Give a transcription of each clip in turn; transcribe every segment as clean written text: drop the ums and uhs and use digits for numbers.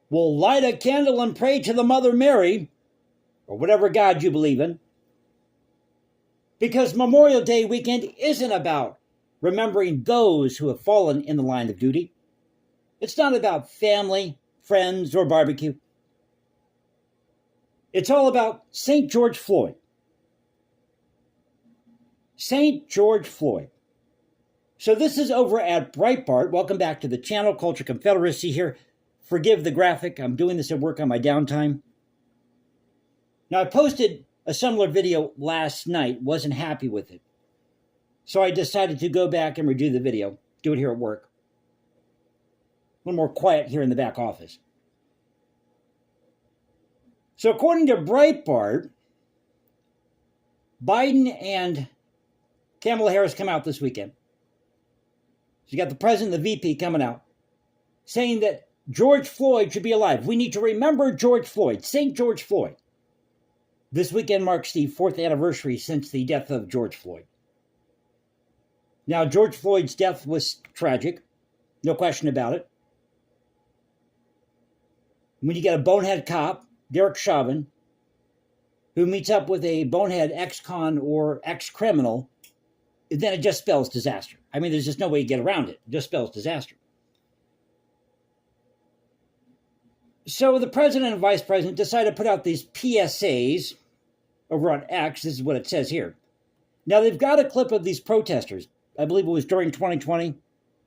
will light a candle and pray to the Mother Mary, or whatever God you believe in, because Memorial Day weekend isn't about remembering those who have fallen in the line of duty. It's not about family, friends, or barbecue. It's all about St. George Floyd. St. George Floyd. So this is over at Breitbart. Welcome back to the channel, Culture Confederacy here. Forgive the graphic. I'm doing this at work on my downtime. Now, I posted a similar video last night. Wasn't happy with it. So I decided to go back and redo the video. Do it here at work. A little more quiet here in the back office. So according to Breitbart, Biden and Kamala Harris come out this weekend. So you got the president and the VP coming out saying that George Floyd should be alive. We need to remember George Floyd, St. George Floyd. This weekend marks the 4th anniversary since the death of George Floyd. Now, George Floyd's death was tragic, no question about it. When you get a bonehead cop, Derek Chauvin, who meets up with a bonehead ex-con or ex-criminal, then it just spells disaster. I mean, there's just no way you get around it. It just spells disaster. So the president and vice president decided to put out these PSAs over on X. This is what it says here. Now, they've got a clip of these protesters. I believe it was during 2020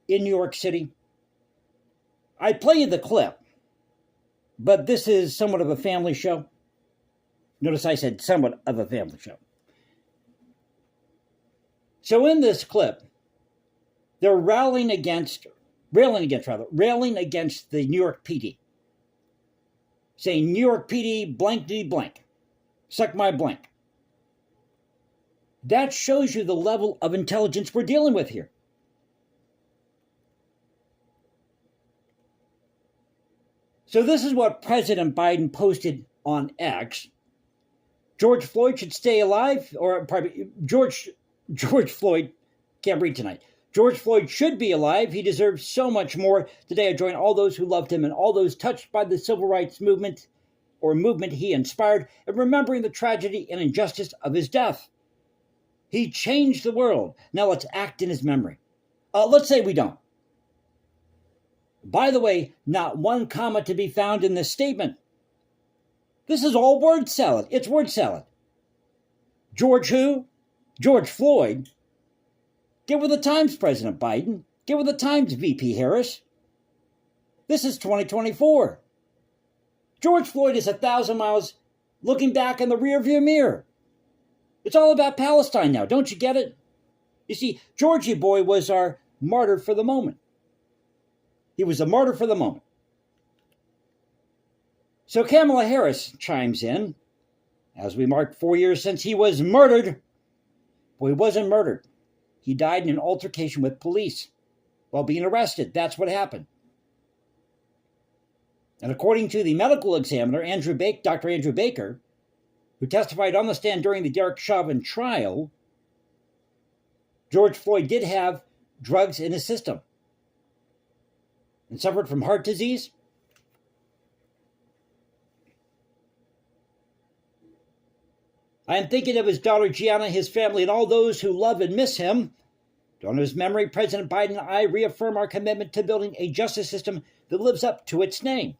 in New York City. I played the clip, but this is somewhat of a family show. Notice I said somewhat of a family show. So in this clip, they're railing against the New York PD. Saying, New York PD blankety blank. Suck my blank. That shows you the level of intelligence we're dealing with here. So this is what President Biden posted on X. George Floyd should stay alive, or probably George Floyd, can't read tonight. George Floyd should be alive. He deserves so much more. Today I join all those who loved him and all those touched by the civil rights movement he inspired, and remembering the tragedy and injustice of his death. He changed the world. Now let's act in his memory. Let's say we don't. By the way, not one comma to be found in this statement. This is all word salad. It's word salad. George who? George Floyd. Get with the times, President Biden. Get with the times, VP Harris. This is 2024. George Floyd is 1,000 miles looking back in the rearview mirror. It's all about Palestine now. Don't you get it? You see, Georgie boy was our martyr for the moment. He was a martyr for the moment. So Kamala Harris chimes in, as we mark 4 years since he was murdered. Well, he wasn't murdered. He died in an altercation with police while being arrested. That's what happened. And according to the medical examiner, Dr. Andrew Baker, who testified on the stand during the Derek Chauvin trial, George Floyd did have drugs in his system and suffered from heart disease. I am thinking of his daughter Gianna, his family, and all those who love and miss him. To honor his memory, President Biden and I reaffirm our commitment to building a justice system that lives up to its name.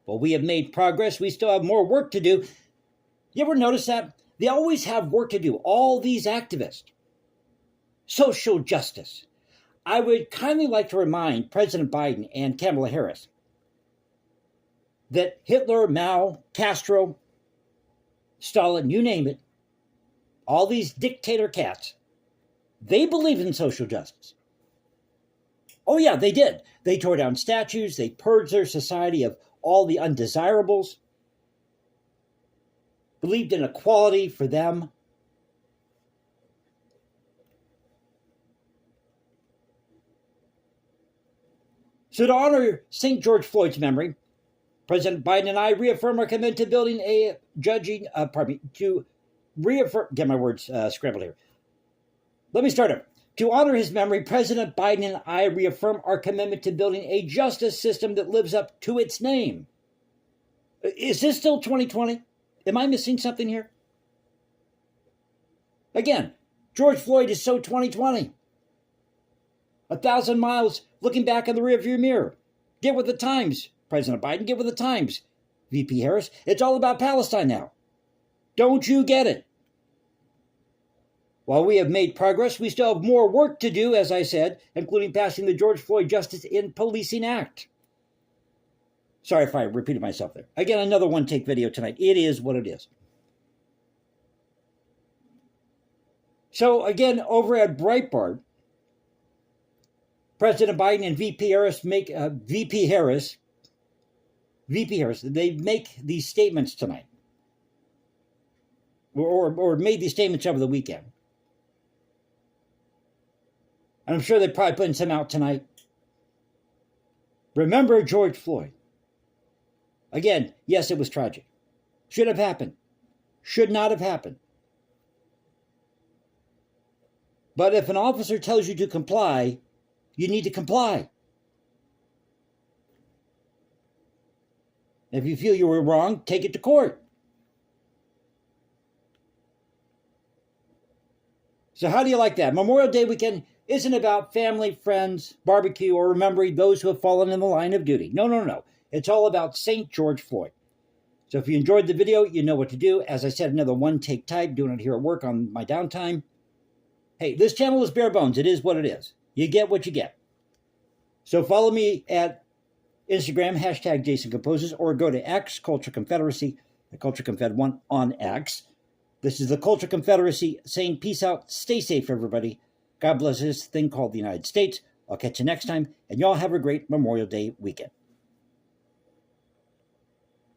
While we have made progress, we still have more work to do. You ever notice that? They always have work to do, all these activists. Social justice. I would kindly like to remind President Biden and Kamala Harris that Hitler, Mao, Castro, Stalin, you name it, all these dictator cats, they believed in social justice. Oh yeah, they did. They tore down statues. They purged their society of all the undesirables. Believed in equality for them. So to honor St. George Floyd's memory, President Biden and I reaffirm our commitment to building a get my words scrambled here. Let me start it. To honor his memory, President Biden and I reaffirm our commitment to building a justice system that lives up to its name. Is this still 2020? Am I missing something here? Again, George Floyd is so 2020. 1,000 miles looking back in the rearview mirror. Get with the times, President Biden. Get with the times, VP Harris. It's all about Palestine now. Don't you get it? While we have made progress, we still have more work to do, as I said, including passing the George Floyd Justice in Policing Act. Sorry if I repeated myself there. Again, another one-take video tonight. It is what it is. So again, over at Breitbart, President Biden and VP Harris, they make these statements tonight, or made these statements over the weekend. And I'm sure they're probably putting some out tonight. Remember George Floyd. Again, yes, it was tragic. Should have happened. Should not have happened. But if an officer tells you to comply, you need to comply. If you feel you were wrong, take it to court. So how do you like that? Memorial Day weekend isn't about family, friends, barbecue, or remembering those who have fallen in the line of duty. No. It's all about St. George Floyd. So if you enjoyed the video, you know what to do. As I said, another one-take type, doing it here at work on my downtime. Hey, this channel is bare bones. It is what it is. You get what you get. So follow me at Instagram, hashtag Jason Composes, or go to X, Culture Confederacy, the Culture Confed 1 on X. This is the Culture Confederacy saying peace out. Stay safe, everybody. God bless this thing called the United States. I'll catch you next time, and y'all have a great Memorial Day weekend.